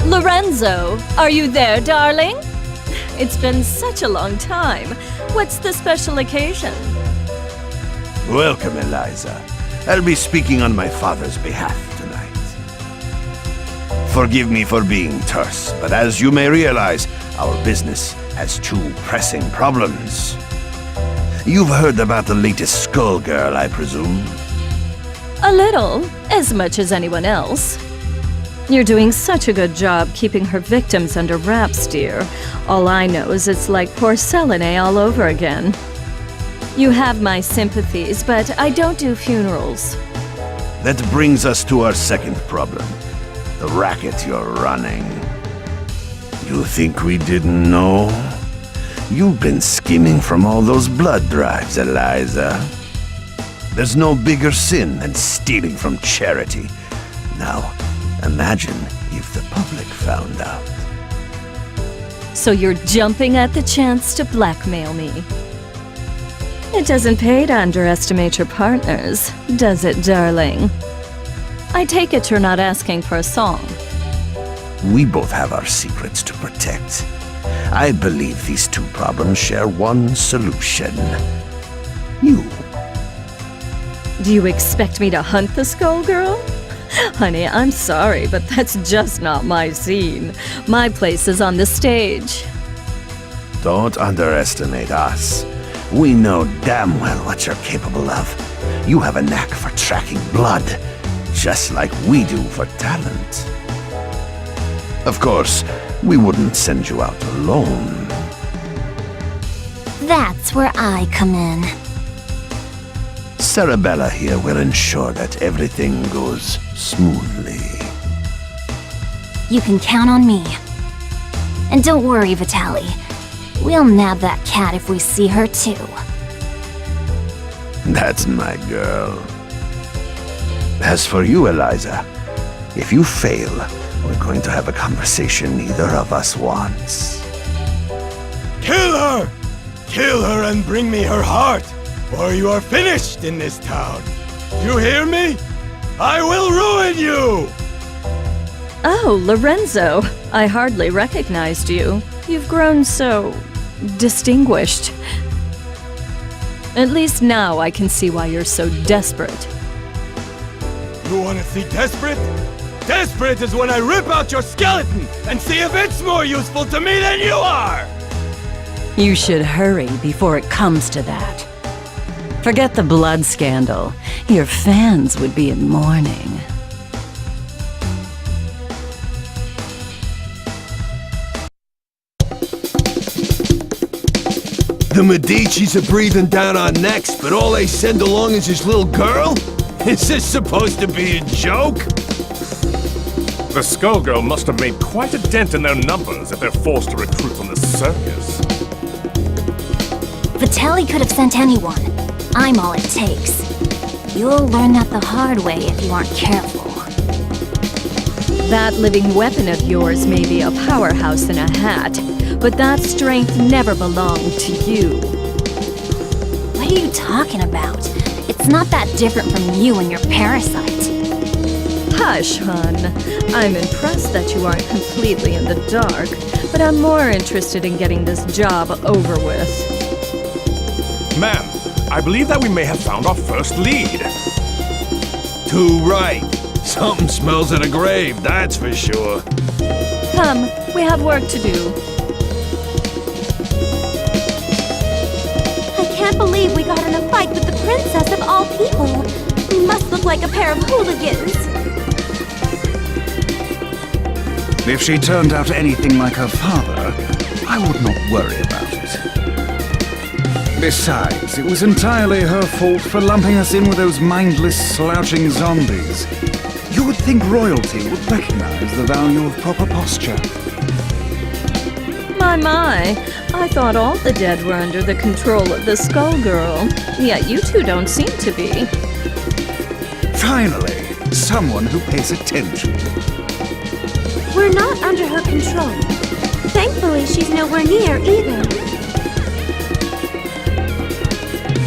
Lorenzo, are you there, darling? It's been such a long time. What's the special occasion? Welcome, Eliza. I'll be speaking on my father's behalf tonight. Forgive me for being terse, but as you may realize, our business has two pressing problems. You've heard about the latest Skullgirl, I presume? A little, as much as anyone else. You're doing such a good job keeping her victims under wraps, dear. All I know is it's like porcelain all over again. You have my sympathies, but I don't do funerals. That brings us to our second problem. The racket you're running. You think we didn't know? You've been scheming from all those blood drives, Eliza. There's no bigger sin than stealing from charity. Now, imagine if the public found out. So you're jumping at the chance to blackmail me. It doesn't pay to underestimate your partners, does it, darling? I take it you're not asking for a song. We both have our secrets to protect. I believe these two problems share one solution. You. Do you expect me to hunt the Skullgirl? Honey, I'm sorry, but that's just not my scene. My place is on the stage. Don't underestimate us. We know damn well what you're capable of. You have a knack for tracking blood, just like we do for talent. Of course, we wouldn't send you out alone. That's where I come in. Sarabella here will ensure that everything goes smoothly. You can count on me. And don't worry, Vitaly. We'll nab that cat if we see her too. That's my girl. As for you, Eliza, if you fail, we're going to have a conversation neither of us wants. Kill her! Kill her and bring me her heart, or you are finished in this town. You hear me? I will ruin you! Oh, Lorenzo, I hardly recognized you. You've grown so distinguished. At least now I can see why you're so desperate. You want to see desperate? Desperate is when I rip out your skeleton and see if it's more useful to me than you are! You should hurry before it comes to that. Forget the blood scandal. Your fans would be in mourning. The Medicis are breathing down our necks, but all they send along is this little girl? Is this supposed to be a joke? The Skullgirl must have made quite a dent in their numbers if they're forced to recruit from the circus. Vitaly could have sent anyone. I'm all it takes. You'll learn that the hard way if you aren't careful. That living weapon of yours may be a powerhouse in a hat, but that strength never belonged to you. What are you talking about? It's not that different from you and your parasite. Hush, hun. I'm impressed that you aren't completely in the dark, but I'm more interested in getting this job over with. Ma'am, I believe that we may have found our first lead. Too right. Something smells of a grave, that's for sure. Come, we have work to do. I can't believe we got in a fight with the princess of all people. We must look like a pair of hooligans. If she turned out anything like her father, I would not worry about it. Besides, it was entirely her fault for lumping us in with those mindless, slouching zombies. You would think royalty would recognize the value of proper posture. My, I thought all the dead were under the control of the Skullgirl, yet you two don't seem to be. Finally, someone who pays attention. We're not under her control. Thankfully, she's nowhere near either.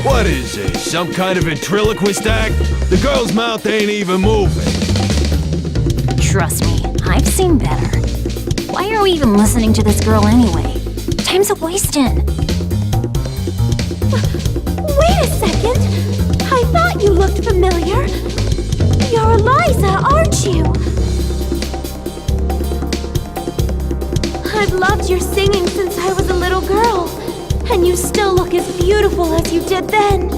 What is this, some kind of ventriloquist act? The girl's mouth ain't even moving. Trust me, I've seen better. Why are we even listening to this girl anyway? Time's a-wasting. Wait a second! I thought you looked familiar. You're Eliza, aren't you? I've loved your singing since I was a little girl, and you still look as beautiful as you did then.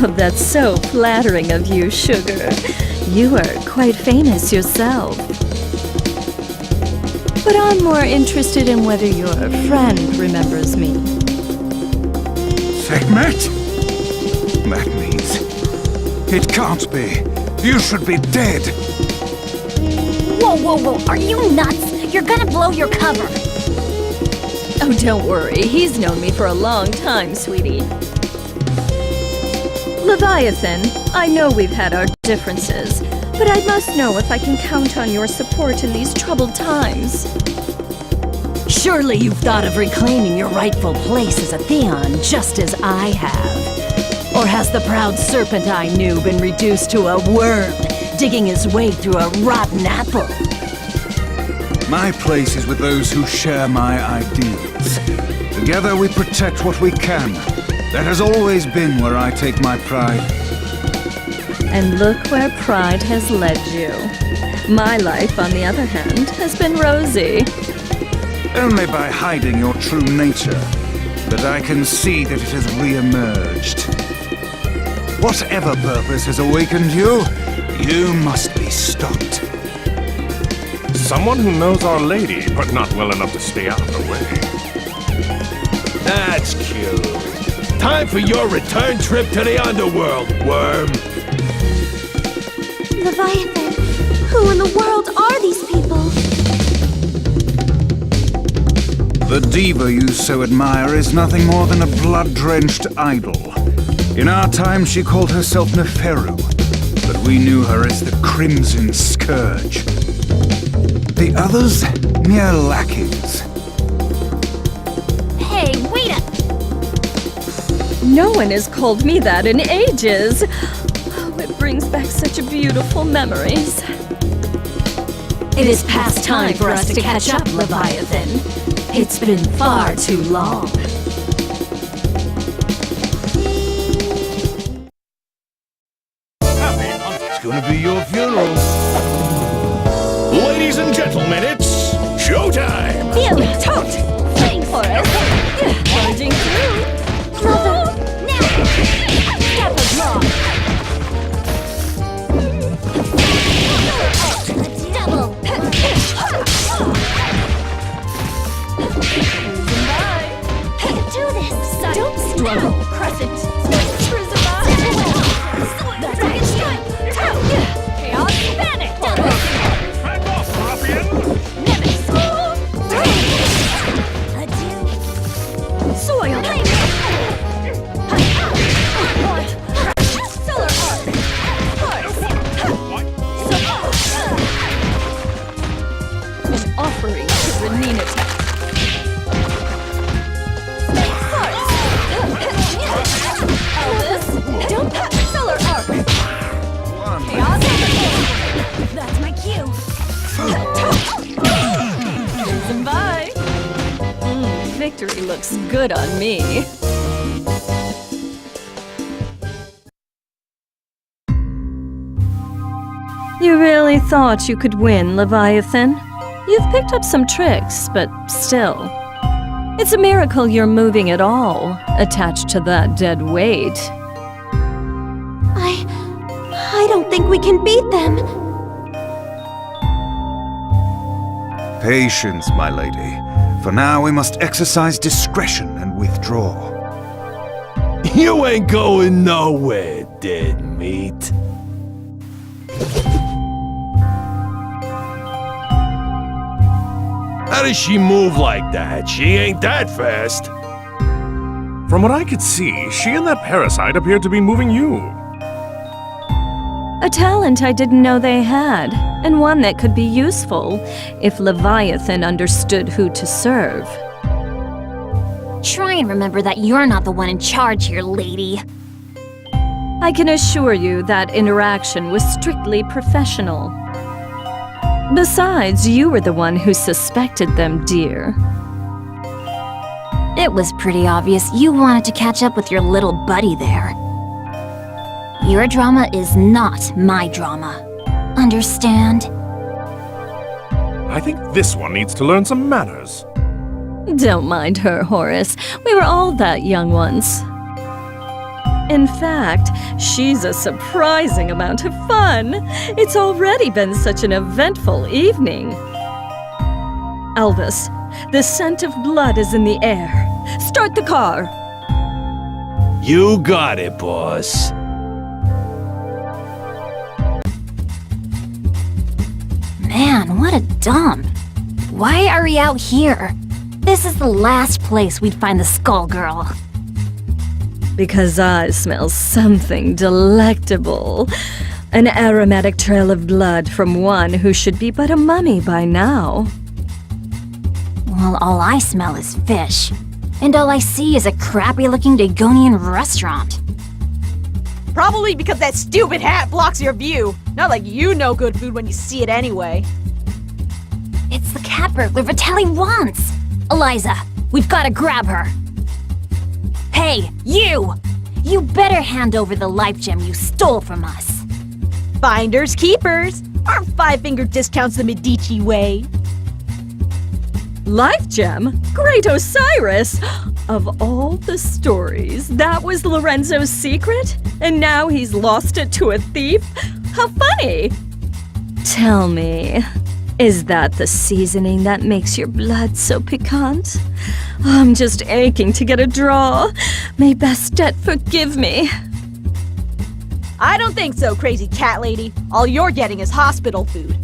Oh, that's so flattering of you, Sugar. You are quite famous yourself. But I'm more interested in whether your friend remembers me. Sekhmet? That means... It can't be. You should be dead. Whoa, whoa, whoa, are you nuts? You're gonna blow your cover. Oh, don't worry. He's known me for a long time, sweetie. Leviathan, I know we've had our differences, but I must know if I can count on your support in these troubled times. Surely you've thought of reclaiming your rightful place as a Theon, just as I have. Or has the proud serpent I knew been reduced to a worm, digging his way through a rotten apple? My place is with those who share my ideals. Together we protect what we can. That has always been where I take my pride. And look where pride has led you. My life, on the other hand, has been rosy. Only by hiding your true nature, but I can see that it has re-emerged. Whatever purpose has awakened you, you must be stopped. Someone who knows Our Lady, but not well enough to stay out of her way. That's cute. Time for your return trip to the underworld, worm. Leviathan, who in the world are these people? The diva you so admire is nothing more than a blood-drenched idol. In our time, she called herself Neferu, but we knew her as the Crimson Scourge. The others, mere lackeys. Hey, wait up! No one has called me that in ages. Oh, it brings back such beautiful memories. It is past time for us to catch up, Leviathan. It's been far too long. It's gonna be your funeral. Ladies and gentlemen, it's showtime! Feel it, tote! Thanks for it. Plunging through. Mother, now! Step a draw! Double! Do this! Don't struggle, Crescent. Chaos Panic! Back off, ruffian! Soil. Solar Arc! An offering to Renina Tech. Albus, don't Solar Arc. Chaos Panic! That's my cue! Cruising by. Victory looks good on me. You really thought you could win, Leviathan? You've picked up some tricks, but still. It's a miracle you're moving at all, attached to that dead weight. I don't think we can beat them. Patience, my lady. For now, we must exercise discretion and withdraw. You ain't going nowhere, dead meat. How does she move like that? She ain't that fast. From what I could see, she and that parasite appeared to be moving you. A talent I didn't know they had, and one that could be useful if Leviathan understood who to serve. Try and remember that you're not the one in charge here, lady. I can assure you that interaction was strictly professional. Besides, you were the one who suspected them, dear. It was pretty obvious you wanted to catch up with your little buddy there. Your drama is not my drama. Understand? I think this one needs to learn some manners. Don't mind her, Horace. We were all that young once. In fact, she's a surprising amount of fun. It's already been such an eventful evening. Albus, the scent of blood is in the air. Start the car. You got it, boss. Man, what a dump. Why are we out here? This is the last place we'd find the Skullgirl. Because I smell something delectable. An aromatic trail of blood from one who should be but a mummy by now. Well, all I smell is fish. And all I see is a crappy-looking Dagonian restaurant. Probably because that stupid hat blocks your view. Not like you know good food when you see it anyway. It's the cat burglar Vitaly wants! Eliza, we've gotta grab her. Hey, you! You better hand over the life gem you stole from us. Finders keepers. Aren't five-finger discounts the Medici way? Life gem? Great Osiris! Of all the stories, that was Lorenzo's secret? And now he's lost it to a thief? How funny! Tell me, is that the seasoning that makes your blood so piquant? I'm just aching to get a draw. May Bastet forgive me. I don't think so, crazy cat lady. All you're getting is hospital food.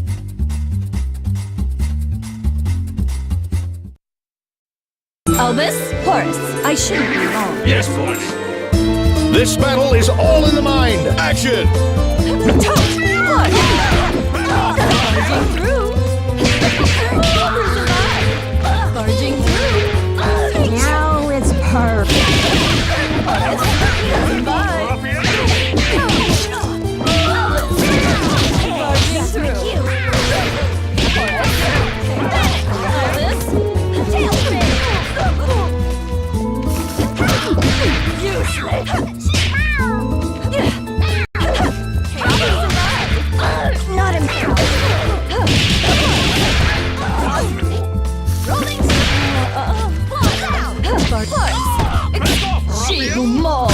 Albus, Horace, I shouldn't be wrong. Yes, boss. This battle is all in the mind. Action! Barging through. Barging through. Now it's perfect. Bye. Barging through. Not himself. She who mauls.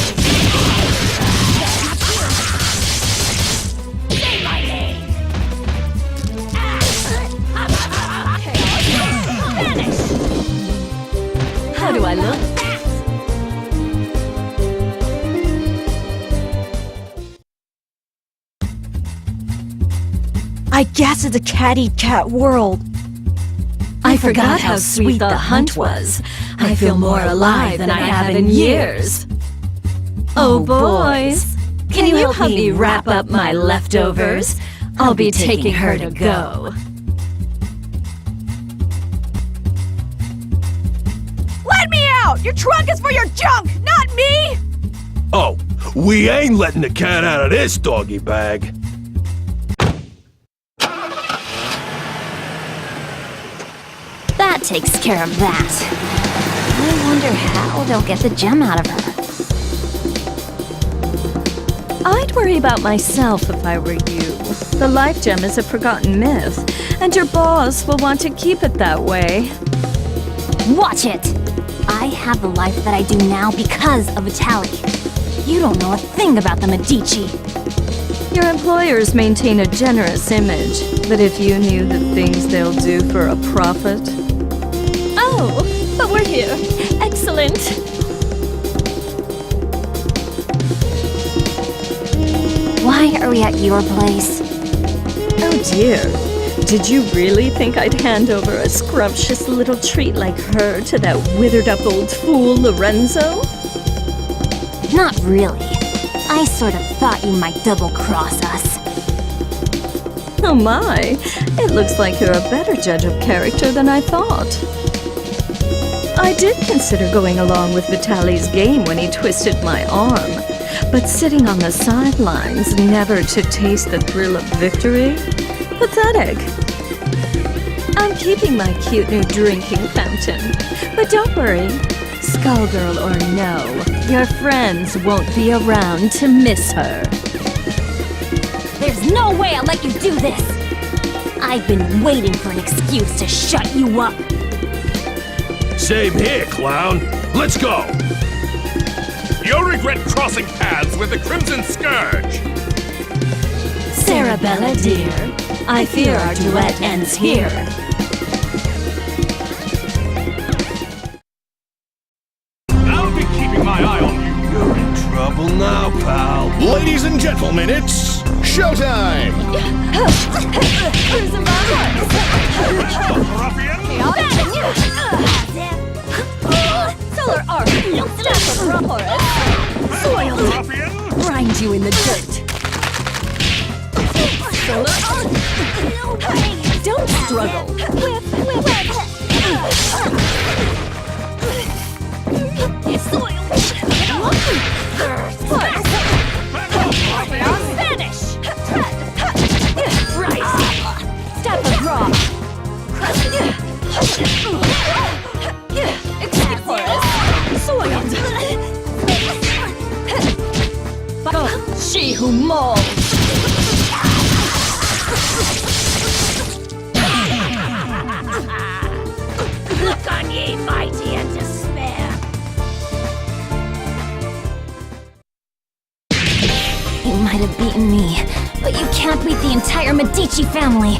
How do I look? I guess it's a cat-eat-cat world. I forgot how sweet the hunt was. I feel more alive than I have in years. Oh, boys, can you help me wrap up my leftovers? I'll be taking her to go. Let me out! Your trunk is for your junk, not me! Oh, we ain't letting the cat out of this doggy bag. That takes care of that. I wonder how they'll get the gem out of her. I'd worry about myself if I were you. The life gem is a forgotten myth, and your boss will want to keep it that way. Watch it! I have the life that I do now because of Vitaly. You don't know a thing about the Medici. Your employers maintain a generous image, but if you knew the things they'll do for a profit... Oh, but we're here. Excellent. Why are we at your place? Oh dear. Did you really think I'd hand over a scrumptious little treat like her to that withered-up old fool, Lorenzo? Not really. I sort of thought you might double-cross us. Oh my, it looks like you're a better judge of character than I thought. I did consider going along with Vitaly's game when he twisted my arm, but sitting on the sidelines, never to taste the thrill of victory? Pathetic. I'm keeping my cute new drinking fountain. But don't worry, Skullgirl or no, your friends won't be around to miss her. There's no way I'll let you do this! I've been waiting for an excuse to shut you up! Same here, clown. Let's go. You'll regret crossing paths with the Crimson Scourge! Sarabella, dear, I fear our duet ends here. I'll be keeping my eye on you. You're in trouble now, pal. Ladies and gentlemen, it's showtime! Ruffian! Solar arc! Stop it, Soiled! Ruffian! Grind you in the dirt. Solar arc! Don't struggle. It's soiled! Vanish! Right! Stop the draw! She who mauls. Look on ye, mighty and despair! You might have beaten me, but you can't beat the entire Medici family!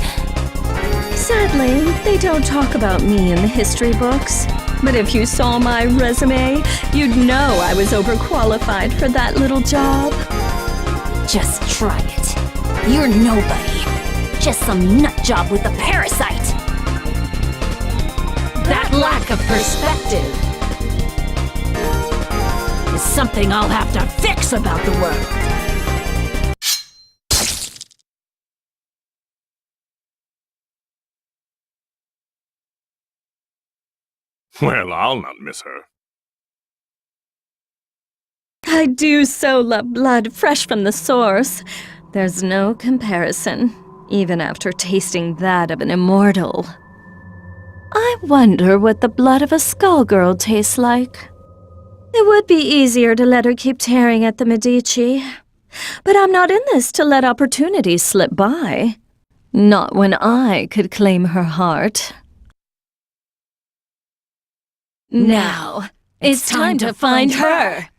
Sadly, they don't talk about me in the history books. But if you saw my resume, you'd know I was overqualified for that little job. Just try it. You're nobody. Just some nutjob with a parasite! That lack of perspective is something I'll have to fix about the world. Well, I'll not miss her. I do so love blood fresh from the source. There's no comparison, even after tasting that of an immortal. I wonder what the blood of a Skullgirl tastes like. It would be easier to let her keep tearing at the Medici. But I'm not in this to let opportunities slip by. Not when I could claim her heart. Now, it's time to find her.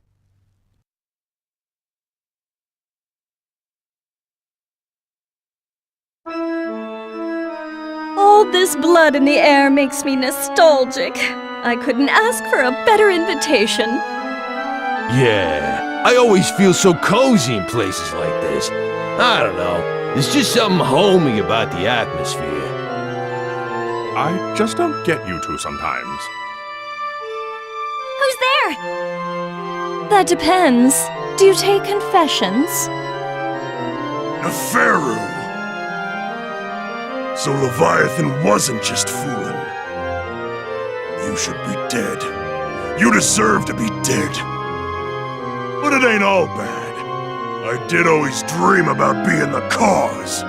All this blood in the air makes me nostalgic. I couldn't ask for a better invitation. Yeah, I always feel so cozy in places like this. I don't know, there's just something homey about the atmosphere. I just don't get you two sometimes. Who's there? That depends. Do you take confessions? Neferu! So Leviathan wasn't just fooling. You should be dead. You deserve to be dead. But it ain't all bad. I did always dream about being the cause.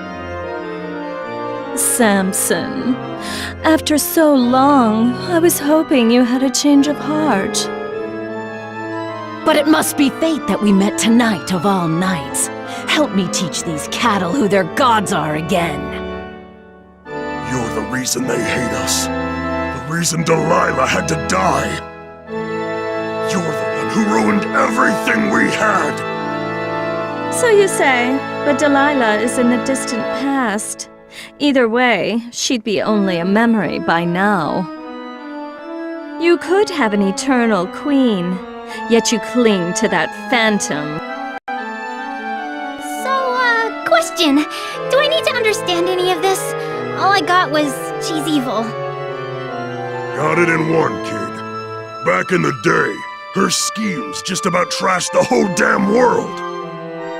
Samson, after so long, I was hoping you had a change of heart. But it must be fate that we met tonight of all nights. Help me teach these cattle who their gods are again. You're the reason they hate us. The reason Delilah had to die. You're the one who ruined everything we had. So you say, but Delilah is in the distant past. Either way, she'd be only a memory by now. You could have an eternal queen, yet you cling to that phantom. So, question. Do I need to understand any of this? All I got was, she's evil. Got it in one, kid. Back in the day, her schemes just about trashed the whole damn world.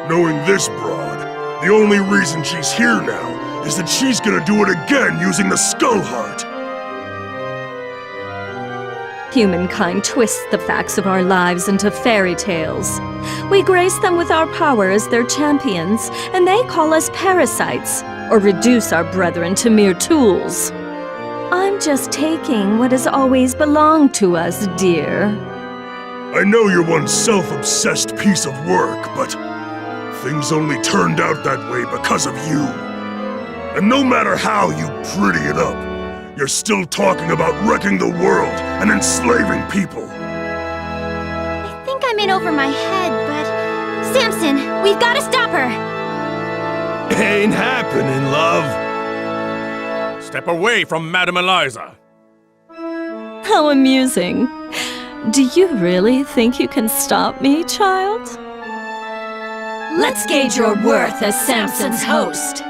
Knowing this broad, the only reason she's here now is that she's gonna do it again using the Skull Heart. Humankind twists the facts of our lives into fairy tales. We grace them with our power as their champions, and they call us parasites, or reduce our brethren to mere tools. I'm just taking what has always belonged to us, dear. I know you're one self-obsessed piece of work, but things only turned out that way because of you. And no matter how you pretty it up, you're still talking about wrecking the world and enslaving people. I think I'm in over my head, but... Samson, we've got to stop her! Ain't happening, love. Step away from Madame Eliza. How amusing. Do you really think you can stop me, child? Let's gauge your worth as Samson's host.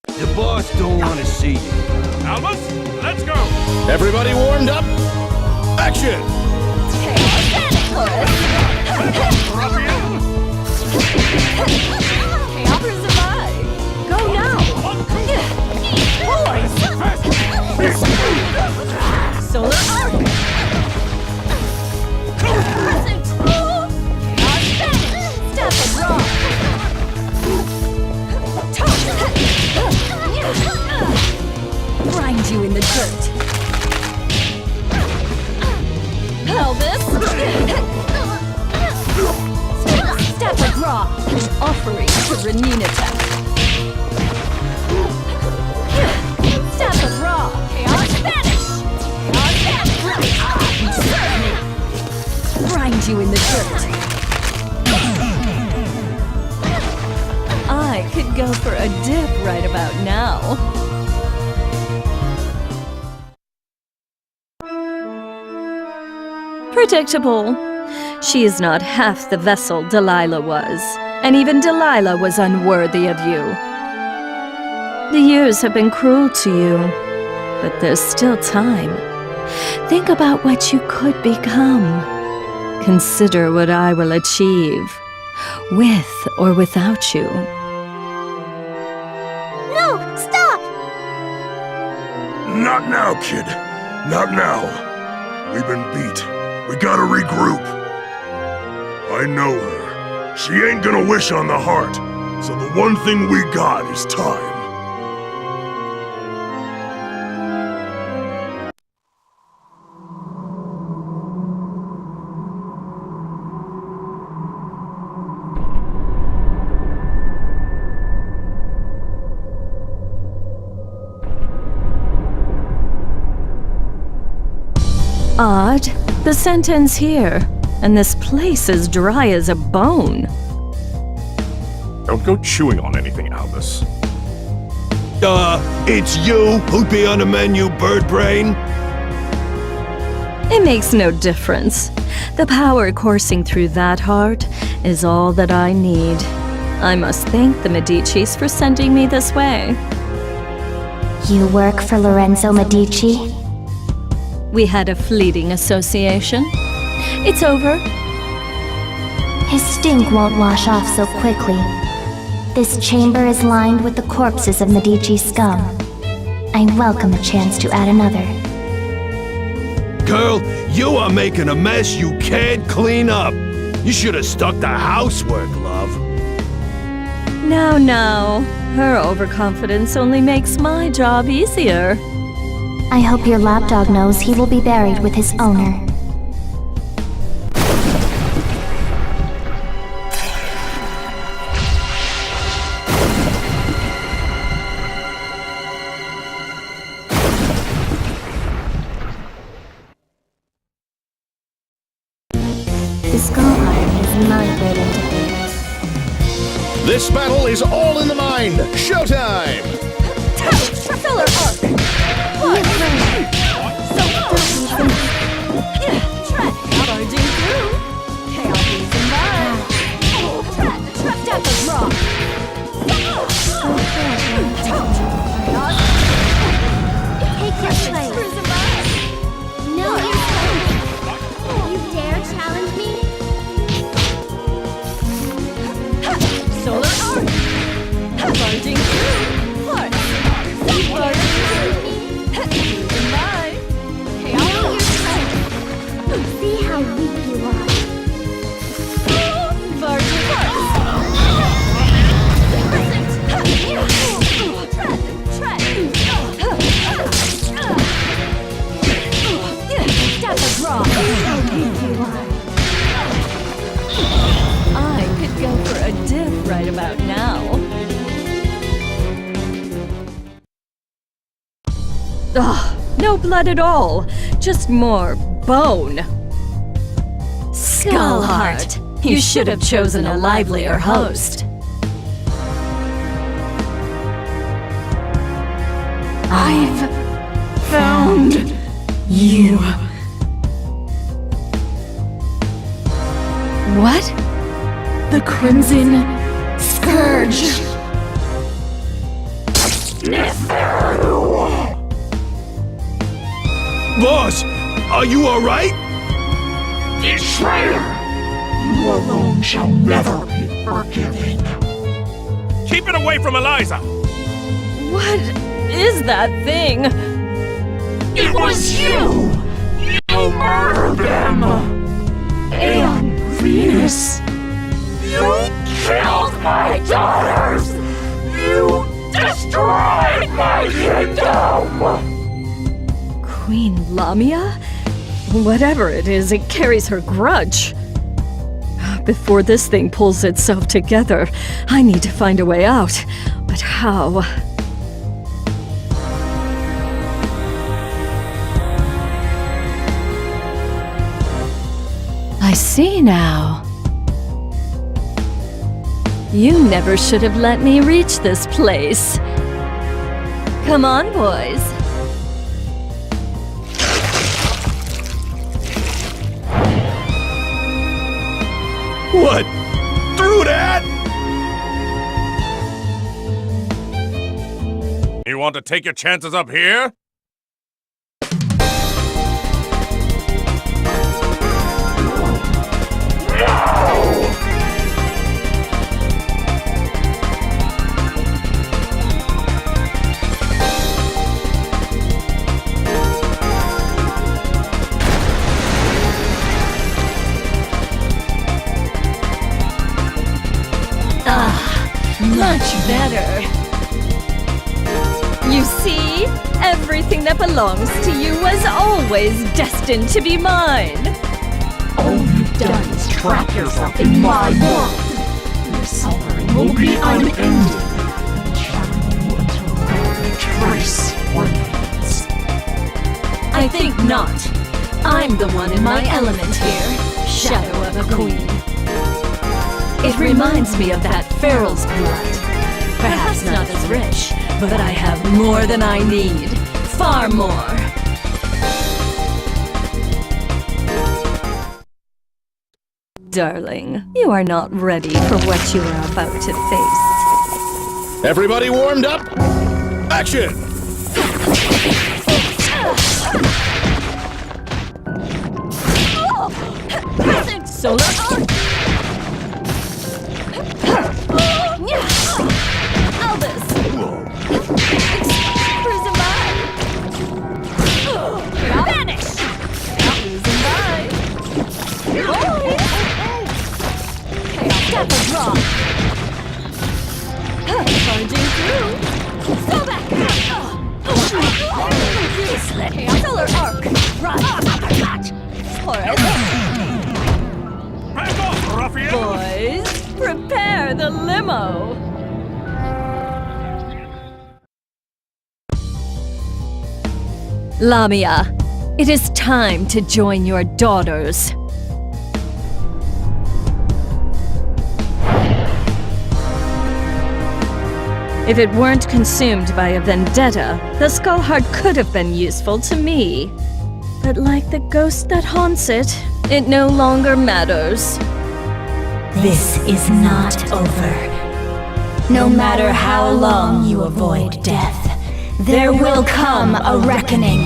The boss don't want to see you. Albus, let's go! Everybody warmed up? Action! Go now! Solar Arc! Step and draw! Grind you in the dirt! Albus! Step and draw! An offering to Renina-tech! Step and draw! Chaos vanish! Chaos vanish! Grind you in the dirt! I could go for a dip right about now. Predictable. She is not half the vessel Delilah was, and even Delilah was unworthy of you. The years have been cruel to you, but there's still time. Think about what you could become. Consider what I will achieve, with or without you. No! Stop! Not now, kid. Not now. We've been beat. We gotta regroup. I know her. She ain't gonna wish on the heart, so the one thing we got is time. Odd. The scent ends here, and this place is dry as a bone. Don't go chewing on anything, Albus. It's you who'd be on the menu, bird brain? It makes no difference. The power coursing through that heart is all that I need. I must thank the Medicis for sending me this way. You work for Lorenzo Medici? We had a fleeting association. It's over. His stink won't wash off so quickly. This chamber is lined with the corpses of Medici scum. I welcome a chance to add another. Girl, you are making a mess you can't clean up. You should have stuck to housework, love. No. Her overconfidence only makes my job easier. I hope your lapdog knows he will be buried with his owner. The skull iron is my burden to bear. This battle is all in the mind. Showtime! Filler arc! Charging through! Chaos reason by! Step of rock! Take your place. No, you dare challenge me? Solar arc! Charging through! See how weak you are. right about now. Ugh, no blood at all. Just more bone. Skullheart, you should have chosen a livelier host. I've found you. What? The Crimson Scourge. Boss, are you alright? Betrayer! You alone shall never be forgiven. Keep it away from Eliza! What is that thing? It was you! You murdered them! And Venus! You killed my daughters! You destroyed my kingdom! Queen Lamia? Whatever it is, it carries her grudge. Before this thing pulls itself together, I need to find a way out. But how? I see now. You never should have let me reach this place. Come on, boys. What? Through that? You want to take your chances up here? Much better. You see? Everything that belongs to you was always destined to be mine. All you've done is trap yourself in my world. Your suffering will be unending, shattering you until every trace remains. I think not. I'm the one in my element here, shadow of a queen. It reminds me of that Pharaoh's blood. Perhaps not as rich, but I have more than I need. Far more. Darling, you are not ready for what you are about to face. Everybody warmed up? Action! Solar arc! Albus! Cruising by! Vanish! Cruising by! Chaos Death Drop! Charging through! Go back! Chaos Solar Arc! Horace! Back off, ruffian! Boys, prepare the limo! Lamia, it is time to join your daughters. If it weren't consumed by a vendetta, the Skullheart could have been useful to me. But like the ghost that haunts it, it no longer matters. This is not over. No matter how long you avoid death, there will come a reckoning.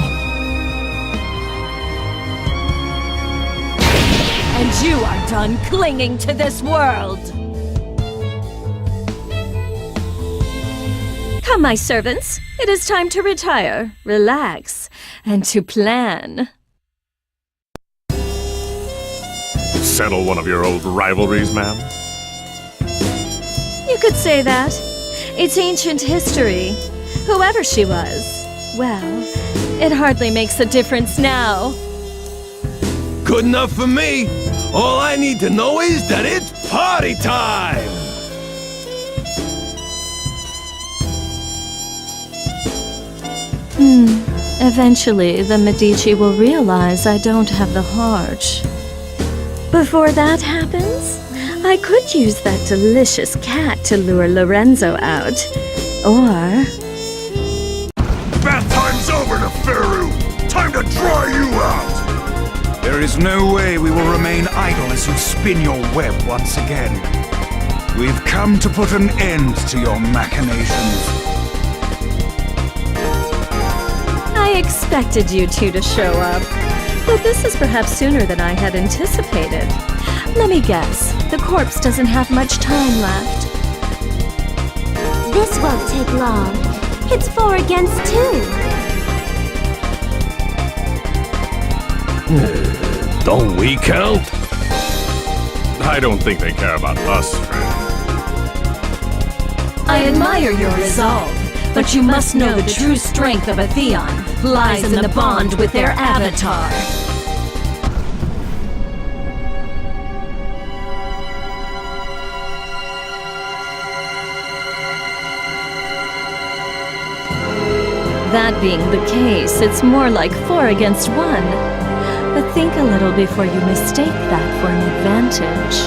And you are done clinging to this world! Come, my servants. It is time to retire, relax, and to plan. Settle one of your old rivalries, ma'am? You could say that. It's ancient history. Whoever she was, well, it hardly makes a difference now. Good enough for me. All I need to know is that it's party time! Eventually, the Medici will realize I don't have the heart. Before that happens, I could use that delicious cat to lure Lorenzo out. Or... Bath time's over, Neferu! Time to dry you out! There is no way we will remain idle as you spin your web once again. We've come to put an end to your machinations. I expected you two to show up, but this is perhaps sooner than I had anticipated. Let me guess, the corpse doesn't have much time left. This won't take long. It's 4 against 2. Don't we count? I don't think they care about us, friend. I admire your resolve, but you must know the true strength of a Theon lies in the bond with their avatar. That being the case, it's more like 4 against 1. But think a little before you mistake that for an advantage.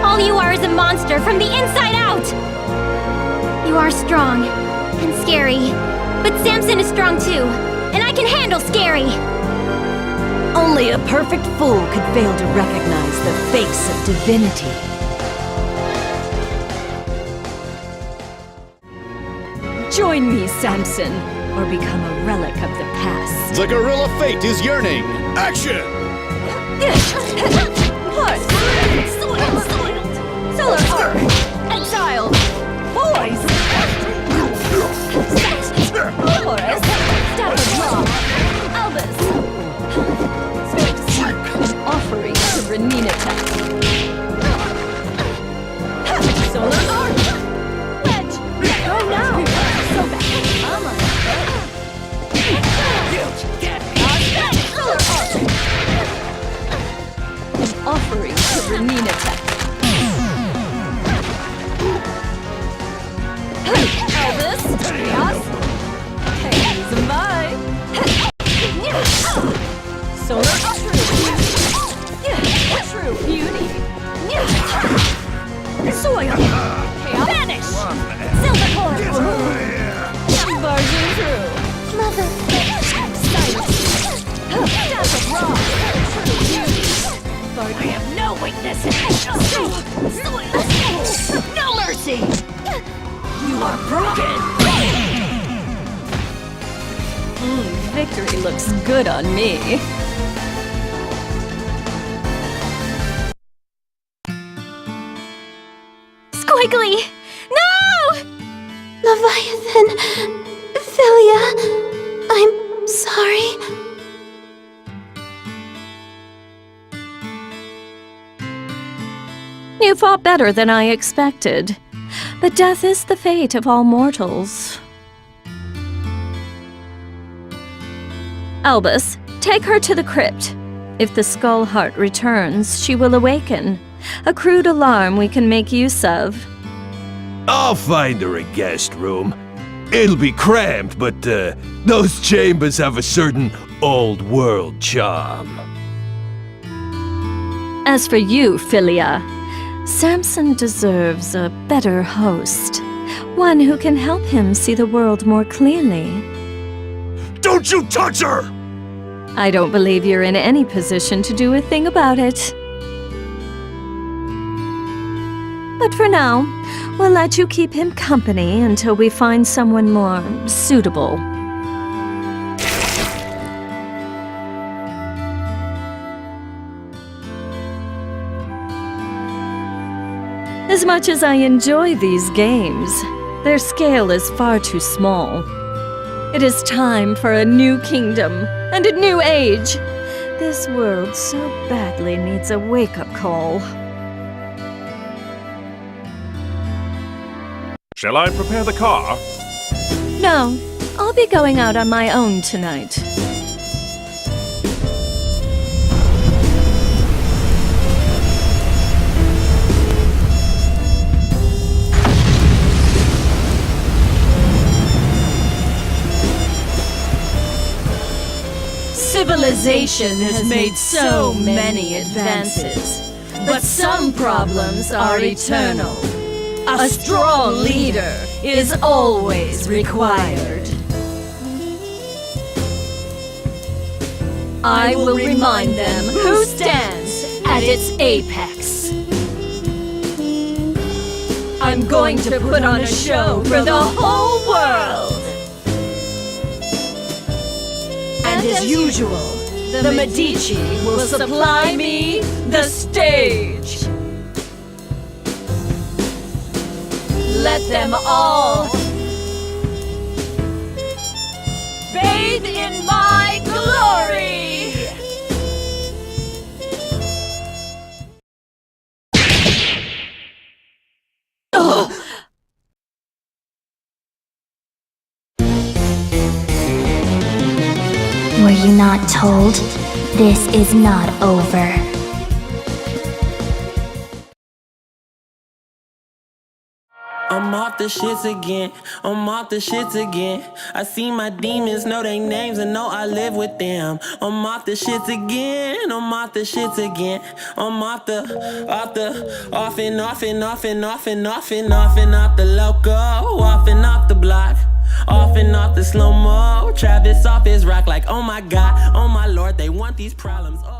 All you are is a monster from the inside out! You are strong and scary, but Samson is strong too, and I can handle scary! Only a perfect fool could fail to recognize the face of divinity. Join me, Samson, or become a relic of the past. The gorilla fate is yearning. Action! What? Solar Arc! Exile! Boys! Horace! Staff of Law! Albus! An offering to Renina Tech. Solar Arc! Wedge! Go now! So bad! I'm on Solar Arc! An offering to Renina Tech. Elvis, Chaos, Hayes and bye. Solar True Beauty. Soil. Chaos. Vanish. Silver Core. Barging through. Mother. Silence. Staff of Raw. True Beauty. I have no weaknesses. No mercy. You are broken! Victory looks good on me. Squigly! No! Leviathan. Philia. I'm sorry. You fought better than I expected. But death is the fate of all mortals. Albus, take her to the crypt. If the skull heart returns, she will awaken. A crude alarm we can make use of. I'll find her a guest room. It'll be cramped, but those chambers have a certain old-world charm. As for you, Philia, Samson deserves a better host. One who can help him see the world more clearly. Don't you touch her! I don't believe you're in any position to do a thing about it. But for now, we'll let you keep him company until we find someone more suitable. As much as I enjoy these games, their scale is far too small. It is time for a new kingdom and a new age. This world so badly needs a wake-up call. Shall I prepare the car? No, I'll be going out on my own tonight. Civilization has made so many advances, but some problems are eternal. A strong leader is always required. I will remind them who stands at its apex. I'm going to put on a show for the whole world. And as usual, the Medici will supply me the stage. Let them all bathe in my glory. Were you not told? This is not over. I'm off the shits again, I'm off the shits again. I see my demons, know their names and know I live with them. I'm off the shits again, I'm off the shits again. I'm off the off and off the loco, off and off the block. Off and off the slow-mo, Travis off his rock like, oh my God, oh my Lord, they want these problems. Oh.